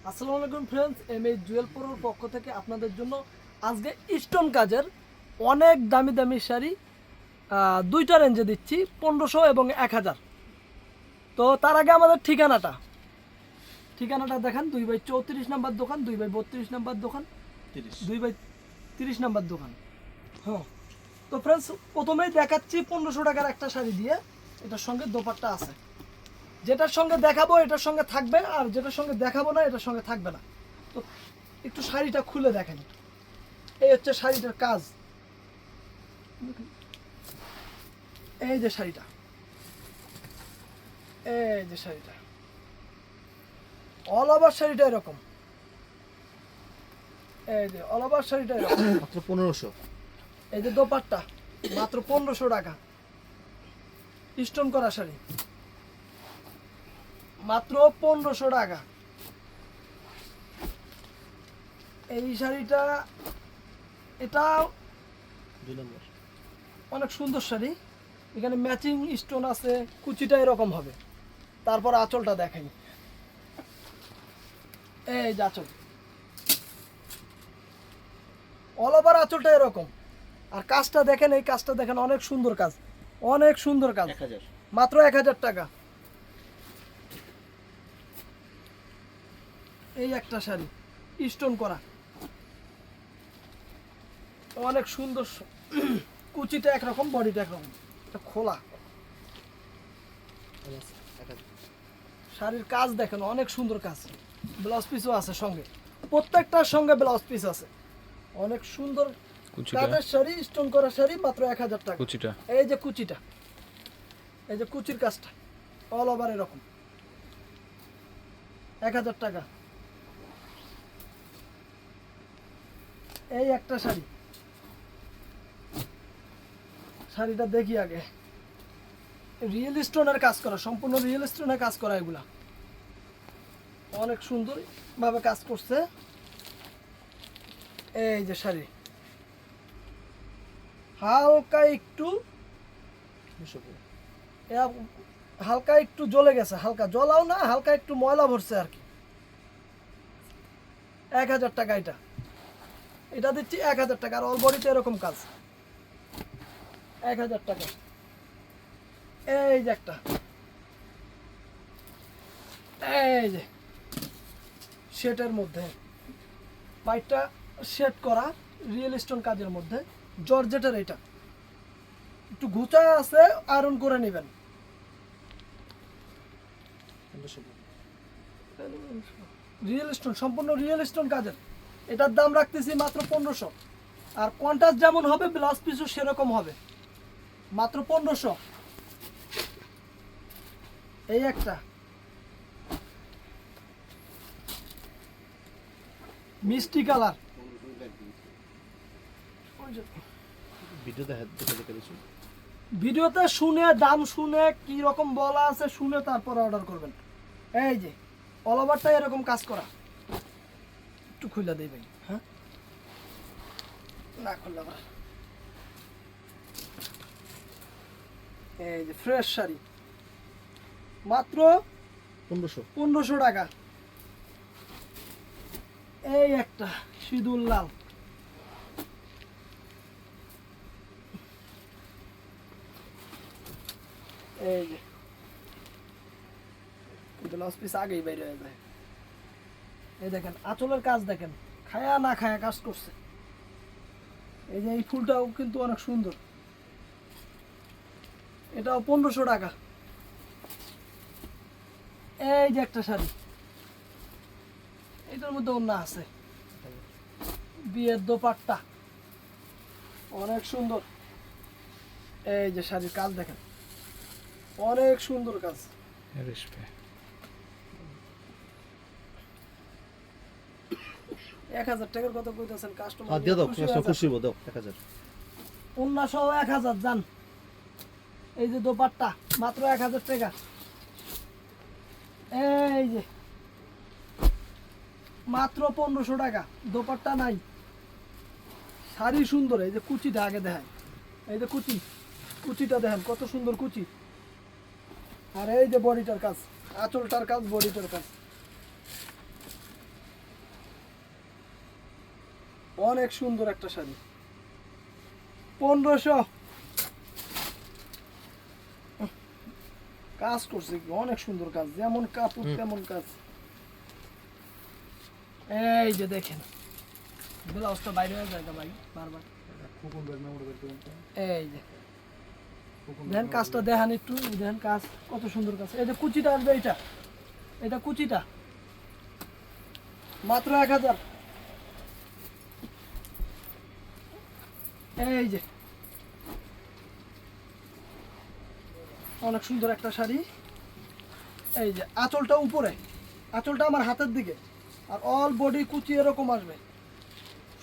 আসসালামু আলাইকুম ফ্রেন্ডস, জুয়েল প্রোর পক্ষ থেকে আপনাদের জন্য আজকে স্টোন কাজের অনেক দামি দামি শাড়ি দুইটা রেঞ্জে দিচ্ছি, 1500 এবং 1000। তো তার আগে আমাদের ঠিকানাটা দেখেন, 2/34 নাম্বার দোকান, 2/32 নাম্বার দোকান, 2/30 নাম্বার দোকান। হ্যাঁ, তো ফ্রেন্ডস প্রথমেই দেখাচ্ছি 1500 টাকার একটা শাড়ি দিয়ে। এটার সঙ্গে দোপাট্টা আছে, যেটার সঙ্গে দেখাবো এটার সঙ্গে থাকবে, আর যেটার সঙ্গে দেখাবো না এটার সঙ্গে থাকবে না। তো একটু শাড়িটা খুলে দেখেন। এই হচ্ছে শাড়িটার কাজ। এই যে শাড়িটা, অল ওভার শাড়িটা এরকম। এই যে অল ওভার শাড়িটা এরকম, মাত্র 1500। এই যে দোপাট্টা মাত্র 1500 টাকা। স্টোন করা শাড়ি মাত্র 1500 টাকা। এই শাড়িটা এটা 2 নম্বর। অনেক সুন্দর শাড়ি। এখানে ম্যাচিং স্টোন আছে, কুচিটা এরকম হবে। তারপর আঁচলটা দেখাই, এই যে আঁচল, অল ওভার আঁচলটা এরকম। আর কাজটা দেখেন, এই কাজটা দেখেন, অনেক সুন্দর কাজ, অনেক সুন্দর কাজ। 1000। মাত্র 1000 টাকা। এই একটা শাড়ি স্টোন করা, অনেক সুন্দর। কুচিটা একরকম, বডিটা একরকম, এটা খোলা। 1000। শাড়ির কাজ দেখেন, অনেক সুন্দর কাজ। ব্লাউজ পিসও আছে সঙ্গে, প্রত্যেকটার সঙ্গে ব্লাউজ পিস আছে। অনেক সুন্দর কাজের শাড়ি, স্টোন করা শাড়ি, মাত্র 1000 টাকা। কুচিটা এই যে কুচিটা, এই যে কুচির কাজটা অল ওভার এরকম, 1000 টাকা। এই একটা শাড়ি, শাড়িটা দেখি আগে। রিয়েল স্টোনের কাজ করা, সম্পূর্ণ রিয়েল স্টোনের কাজ করা, এগুলা অনেক সুন্দর ভাবে কাজ করছে। এই যে শাড়ি হালকা একটু হালকা একটু জ্বলে গেছে, হালকা জ্বলাও না, হালকা একটু ময়লা ভরছে আর কি। 1000 টাকা এটা। এটা দিচ্ছি 1000 টাকা। আর অল বডিতে এরকম কাজ, 1000 টাকা। এই যে একটা, এই যে শেটের মধ্যে, পাইপটা শেড করা রিয়েল স্টোন কাজের মধ্যে, জর্জেটের। এটা একটু ঘুচায় আছে, আয়রন করে নেবেন। রিয়েল স্টোন, সম্পূর্ণ রিয়েল স্টোন কাজের। এটার দাম রাখতেছি মাত্র 1500। আর কন্ট্রাস্ট যেমন হবে, ব্লাউজ পিসও সেরকম হবে, মাত্র 1500। এই একটা মিষ্টি কালার, ভিডিওতে শুনে, দাম শুনে, কি রকম বলা আছে শুনে তারপর অর্ডার করবেন। এই যে অল ওভারটা এরকম কাজ করা। একটু খুলে দেই ভাই, হ্যাঁ না খুললে আবার। এই যে ফ্রেশ শাড়ি, মাত্র 1500 টাকা। এই একটা সিঁদুর লাল, এই যে ব্লাউজ পিস আগেই বাইরে হয়ে যায়। এই দেখেন আঁচলের কাজ দেখেন, খায়া না খায়া কাজ করছে। এই যে এই ফুলটাও কিন্তু অনেক সুন্দর, এটাও 1500 টাকা। এই যে একটা শাড়ি, এটার মধ্যে ওড়না আছে, বিয়ের দোপাট্টা, অনেক সুন্দর। এই যে শাড়ির কাজ দেখেন, অনেক সুন্দর কাজ। 1000 টাকার কথা কইতাছেন কাস্টমার, দিয়ে দাও, খুশি হবো, দাও 1000। ওড়না সহ 1000 জান। এই যে দোপাট্টা মাত্র 1000 টাকা। এই যে মাত্র 1500 টাকা। দোপাট্টা নাই, শাড়ি সুন্দর। এই যে কুচিটা আগে দেখেন, এই যে কুচিটা দেখেন কত সুন্দর কুচি। আর এই যে বডিটার কাজ, আঁচলটার কাজ, বডিটার কাজ, অনেক সুন্দর একটা শাড়ি 1500 কাজ করছে কি অনেক সুন্দর কাজ, যেমন কাপড় তেমন কাজ। এই যে দেখেন ব্লাউজটা বাইরে হয়ে যায় ভাই বারবার। এই যে দেখেন কাজটা দেখান একটু, দেখেন কাজ কত সুন্দর কাজ। এই যে কুচিটা আসবে, এটা কুচিটা মাত্র 1000। এই যে অনেক সুন্দর একটা শাড়ি। এই যে আঁচলটা উপরে, আঁচলটা আমার হাতের দিকে, আর অল বডি কুচি এরকম আসবে।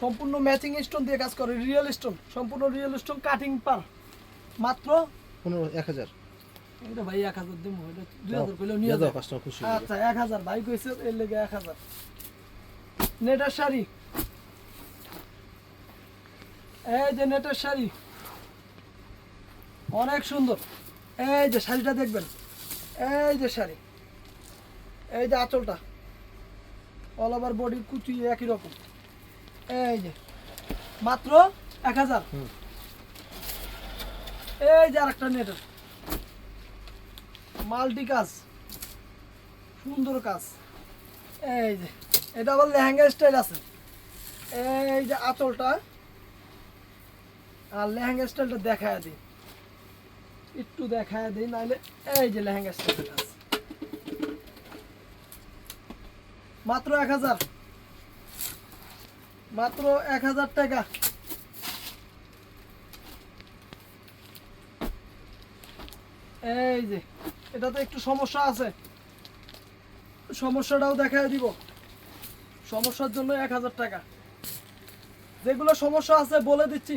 সম্পূর্ণ ম্যাচিং স্টোন দিয়ে কাজ করে, রিয়েল স্টোন, সম্পূর্ণ রিয়েল স্টোন কাটিং পার। মাত্র 1000 এটা ভাই 1000 দিমু, এটা 2000 কইলেও নিয়ে যাও। কাস্টমার খুশি। আচ্ছা 1000 ভাই কইছে, এর লেগে 1000। নেটের শাড়ি, এই যে নেটের শাড়ি অনেক সুন্দর। এই যে শাড়িটা দেখবেন, এই যে শাড়ি, এই যে আঁচলটা অল ওভার বডি কুচি একই রকম। এই যে মাত্র 1000। এই যে আরেকটা নেটের মাল্টি কাজ, সুন্দর কাজ। এই যে এটা আবার লেহেঙ্গা স্টাইল আছে। এই যে আঁচলটা আর লেহেঙ্গা স্টাইলটা দেখায় দিই, একটু দেখায় দিই নাহলে। এই যে লেহেঙ্গা স্টাইলটা কাজ মাত্র 1000, মাত্র 1000 টাকা। এই যে এটাতে একটু সমস্যা আছে, সমস্যাটাও দেখায় দিব। সমস্যার জন্য 1000 টাকা। যেগুলো সমস্যা আছে বলে দিচ্ছি।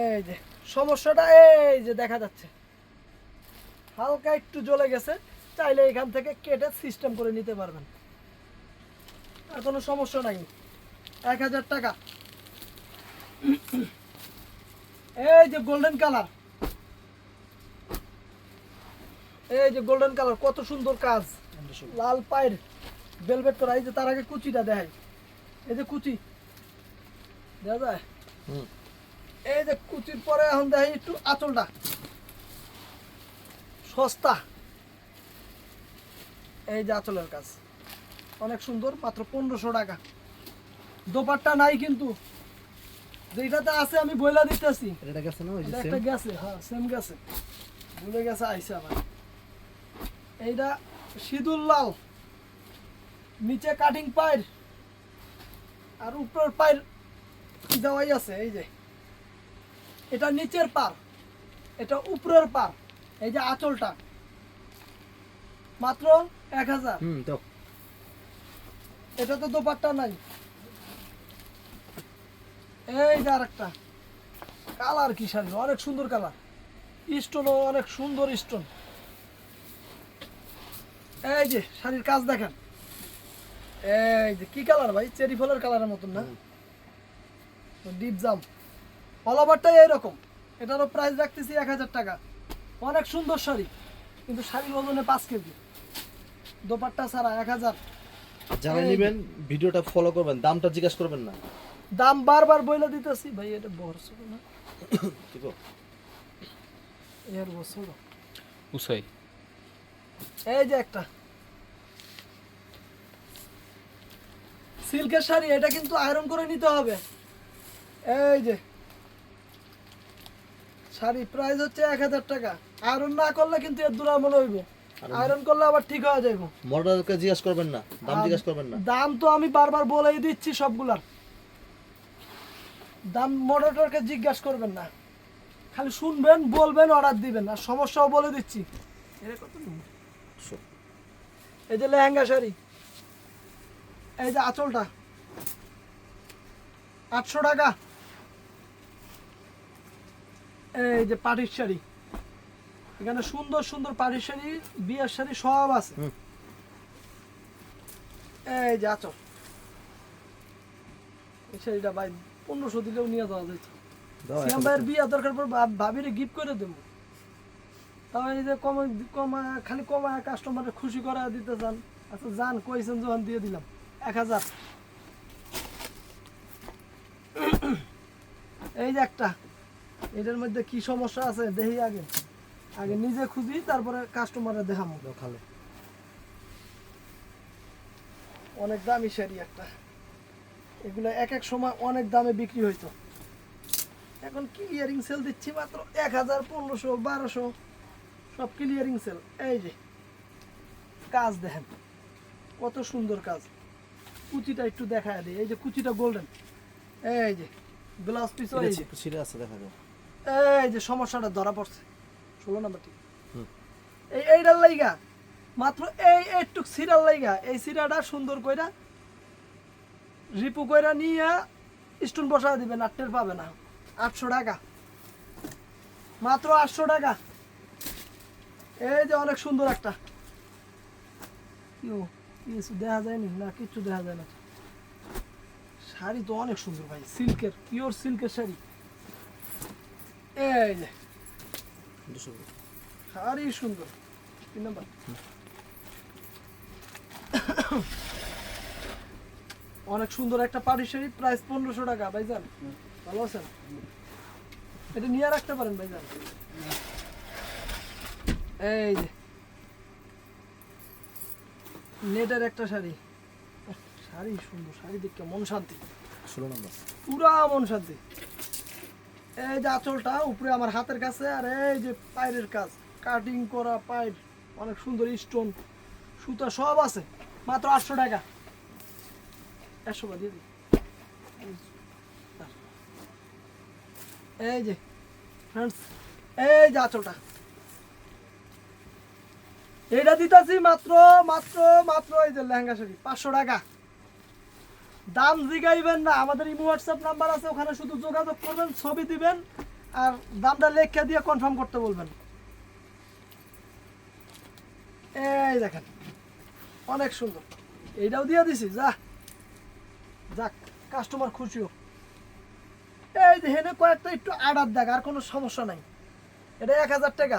এই যে সমস্যাটা, এই যে দেখা যাচ্ছে হালকা একটু জ্বলে গেছে, চাইলে এখান থেকে কেটে সিস্টেম করে নিতে পারবেন, আর কোনো সমস্যা নাই। 1000 টাকা। এই যে গোল্ডেন কালার, এই যে গোল্ডেন কালার কত সুন্দর কাজ, লাল পায়ের ভেলভেট করা। এই যে তার আগে কুচিটা দেখাই, এই যে কুচি দেখা যায়। এই যে কুচির পরে এখন দেখাই একটু আঁচলটা, সস্তা। এই যে আঁচলের কাজ অনেক সুন্দর, মাত্র 1500 টাকা। দোপাট্টা নাই কিন্তু, যেটাতে আছে আমি বইলা দিতেছি। এটা গেছে না, ওই যে একটা গেছে, হ্যাঁ সেম গেছে, ভুলে গেছে আইসা আবার। এইটা সিঁদুর লাল, নিচে কাটিং পায়ের আর উপরের পায়ের দেওয়াই আছে। এই যে এটা নিচের পার, এটা উপরের পার। এই যে আঁচলটা মাত্র 1000। দাও। এটা তো দোপাট্টা নাই। এই যে আরেকটা কালার, কি শাড়ি অনেক সুন্দর কালার, স্টোনও অনেক সুন্দর স্টোন। এই যে শাড়ির কাজ দেখেন, এই যে কি কালার ভাই, চেরি ফলের কালারের মতন না, ডিপ জাম। অল ওভারটাই এইরকম। এটারও প্রাইস রাখতেছি 1000 টাকা। অনেক সুন্দর শাড়ি, কিন্তু শাড়ির ওজনে 5 কেজি, দোপাট্টা ছাড়া 1000। যারা নেবেন ভিডিওটা ফলো করবেন, দামটা জিজ্ঞাসা করবেন না। দাম বারবার বইলা দিতেছি ভাই, এটা বড় না কি গো? এর বছর। উসাই এই যে একটা সিল্কের শাড়ি, এটা কিন্তু আয়রন করে নিতে হবে। এই যে শাড়ি প্রাইস হচ্ছে 1000 টাকা। আয়রন না করলে কিন্তু এর দুরামল হইব, আয়রন করলে আবার ঠিক হয়ে যাইব। মডেলকে জিজ্ঞাসা করবেন না, দাম জিজ্ঞাসা করবেন না। দাম তো আমি বারবার বলেই দিচ্ছি, সবগুলার দাম মডেলটাকে জিজ্ঞাসা করবেন না, খালি শুনবেন, বলবেন, অর্ডার দিবেন। আর সমস্যাও বলে দিচ্ছি। এই যে লেহেঙ্গা শাড়ি, এই যে আঁচলটা 800 টাকা। এই যে পাটির শাড়ি, এখানে সুন্দর সুন্দর পাটির শাড়ি, বিয়ের শাড়ি সব আছে। এই যে আঁচল, এই শাড়িটা ভাই 1500 দিলেও নিয়ে যাওয়া যেত। সিয়াম ভাইয়ের বিয়ে দরকার পর ভাবিরে গিফট করে দেবো। তাহলে এই যে কমা খালি কমা কাস্টমারের খুশি করা দিতে চান। আচ্ছা যান, কইছেন যখন দিয়ে দিলাম 1000। এই যে একটা, এটার মধ্যে কি সমস্যা আছে দেখি আগে, আগে নিজে খুঁজি তারপরে কাস্টমারে দেখাবো। খালো অনেক দামি শাড়ি একটা, এগুলো এক এক সময় অনেক দামে বিক্রি হইতো, এখন ক্লিয়ারিং সেল দিচ্ছি মাত্র 1000, 1500, 1200 সব ক্লিয়ারিং সেল। এই যে কাজ দেখেন কত সুন্দর কাজ, কুচিটা একটু দেখায় দিই, এই যে কুচিটা গোল্ডেন, এই যে ব্লাউজ পিস, এই যে ছিঁড়ে আছে দেখা যায়। এই যে সমস্যাটা ধরা পড়ছে 16 নাম্বার ঠিক হুম। এইটার লাইগা মাত্র এইটুক সিরার লাইগা, এই সিরাটা সুন্দর কইরা রিপু কইরা নিয়ে স্টোন বসা দিবে, নাট্যের পাবে না। 800 টাকা, মাত্র 800 টাকা। এই যে অনেক সুন্দর একটা, কিছু দেখা যায়নি না, কিচ্ছু দেখা যায় না। শাড়ি তো অনেক সুন্দর ভাই, সিল্কের, পিওর সিল্কের শাড়ি। এই যে 200 শাড়ি সুন্দর। 3 নাম্বার অনেক সুন্দর একটা পাড়ি শাড়ি, প্রাইস 1500 টাকা। ভাইজান ভালো আছেন? এটা নিয়ে রাখতে পারেন ভাইজান। এই যে নেটের একটা শাড়ি, শাড়ি সুন্দর, শাড়ি দেখে মন শান্তি, 16 নম্বর পুরা মন শান্তি। এই যে আঁচলটা উপরে আমার হাতের কাছে, আর এই যে পায়ের কাজ, কাটিং করা পায়ের, অনেক সুন্দর স্টোন সুতা সব আছে, মাত্র 800 টাকা। 100 টাকা দিয়ে দিই। এই যে ফ্রেন্ডস, এই যে আঁচলটা, এটা দিতেছি মাত্র মাত্র মাত্র এই যে লেহেঙ্গা শাড়ি 500 টাকা। দাম জিগাইবেন না, আমাদের ইমো হোয়াটসঅ্যাপ নাম্বার আছে, ওখানে শুধু যোগাযোগ করবেন, ছবি দিবেন আর দামটা লেখা দিয়ে কনফার্ম করতে বলবেন। এই দেখেন অনেক সুন্দর, এইটাও দিয়ে দিছি, যা যাক কাস্টমার খুশি হোক। এই দেখেন কয়েকটা একটু আড়ার দেখ, আর কোনো সমস্যা নাই। এটা 1000 টাকা,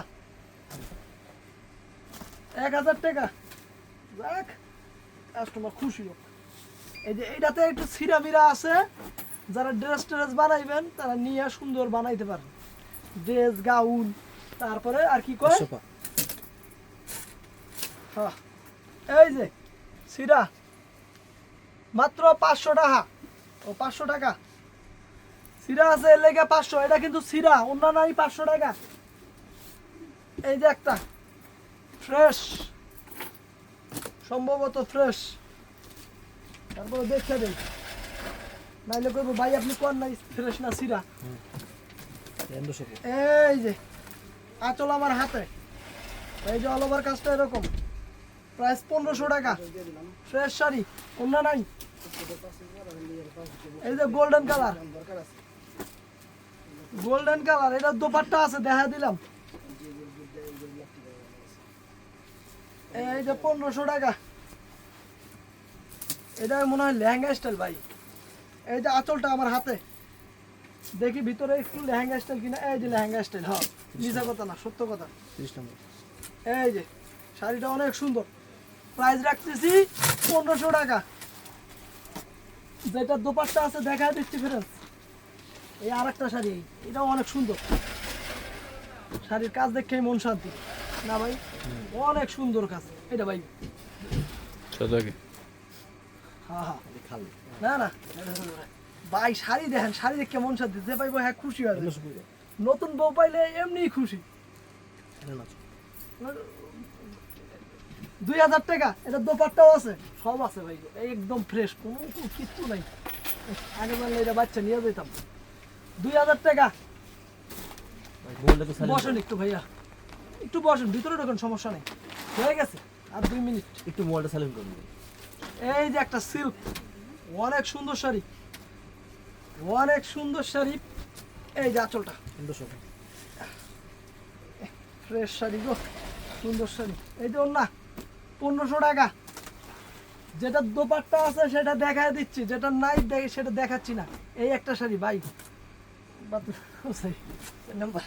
1000 টাকা, যাক কাস্টমার খুশি হোক। এই যে এইটাতে একটু ছিঁড়ামিরা আছে, যারা ড্রেস ট্রেস বানাইবেন তারা নিয়ে সুন্দর বানাইতে পারেন, ড্রেস গাউন। তারপরে আর কি কয়, হ্যাঁ এই যে ছিঁড়া মাত্র 500 টাকা, ও 500 টাকা ছিঁড়া আছে, এর লেগে 500। এটা কিন্তু ছিঁড়া, অন্য নাই, 500 টাকা। এই যে একটা ফ্রেশ, সম্ভবত ফ্রেশ, তারপরে দেখতে দেই, নাইলে করবো ভাই আপনি কোন নাই ফ্রেশ না ছিঁড়া। এই যে আঁচল আমার হাতে, এই যে অল ওভার কাজটা এরকম, প্রাইস 1500 টাকা, ফ্রেশ শাড়ি, অন্য নাই। এই যে গোল্ডেন কালার, গোল্ডেন কালার, এটা দোপাট্টা আছে, দেখা দিলাম। এই যে 1500 টাকা, এটা মনে হয় লেহেঙ্গা স্টাইল ভাই। এই যে আঁচলটা আমার হাতে, দেখি ভিতরে একটু লেহেঙ্গা স্টাইল কিনা। এই যে লেহেঙ্গা স্টাইল, হ্যাঁ মিছা কথা না, সত্য কথা। 30 নম্বর এই যে শাড়িটা অনেক সুন্দর, প্রাইস রাখতেছি 1500 টাকা। যেটা দোপাট্টা আছে দেখা দিচ্ছি ফ্রেন্ডস। এই আর একটা শাড়ি, এটাও অনেক সুন্দর, শাড়ির কাজ দেখে মন শান্তি না ভাই, অনেক সুন্দর কাজ এটা ভাই। হ্যাঁ হ্যাঁ খালি না না ভাই, শাড়ি দেখেন, শাড়ি দেখে মন শান্তি, যে পাইবো হ্যাঁ খুশি হয়। নতুন বউ পাইলে এমনি খুশি। 2000 টাকা, এটা দোপাট্টাও আছে, সব আছে ভাই, একদম ফ্রেশ, কোনো কিচ্ছু নাই। আগে বললে এটা বাচ্চা নিয়ে যেতাম। 2000 টাকা। বসেন একটু ভাইয়া, একটু বসেন, ভিতরে ঢোকেন, সমস্যা নেই, হয়ে গেছে আর 2 মিনিট। একটু মোবাইলটা সাইলেন্ট করুন। এই যে একটা সিল্ক, অনেক সুন্দর শাড়ি, অনেক সুন্দর শাড়ি। এই যে আঁচলটা, ফ্রেশ শাড়ি গো, সুন্দর শাড়ি। এই যে না 1500 টাকা। যেটা দোপাট্টা আছে সেটা দেখায় দিচ্ছি, যেটা নাই সেটা দেখাচ্ছি না। এই একটা শাড়ি ভাই, নাম্বার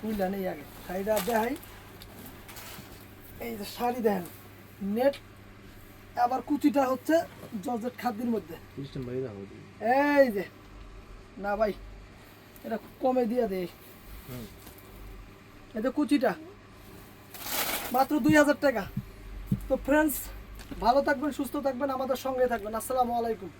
বুঝলেন। এই আগে শাড়িটা দেখাই, এই যে শাড়ি দেখেন নেট, আবার কুচিটা হচ্ছে জর্জেট খাদ্যের মধ্যে। সিস্টেম ভাই রাখো এই যে না ভাই, এটা কমে দিয়ে দেয়। এটা কুচিটা মাত্র 2000 টাকা। তো ফ্রেন্ডস, ভালো থাকবেন, সুস্থ থাকবেন, আমাদের সঙ্গে থাকবেন। আসসালামু আলাইকুম।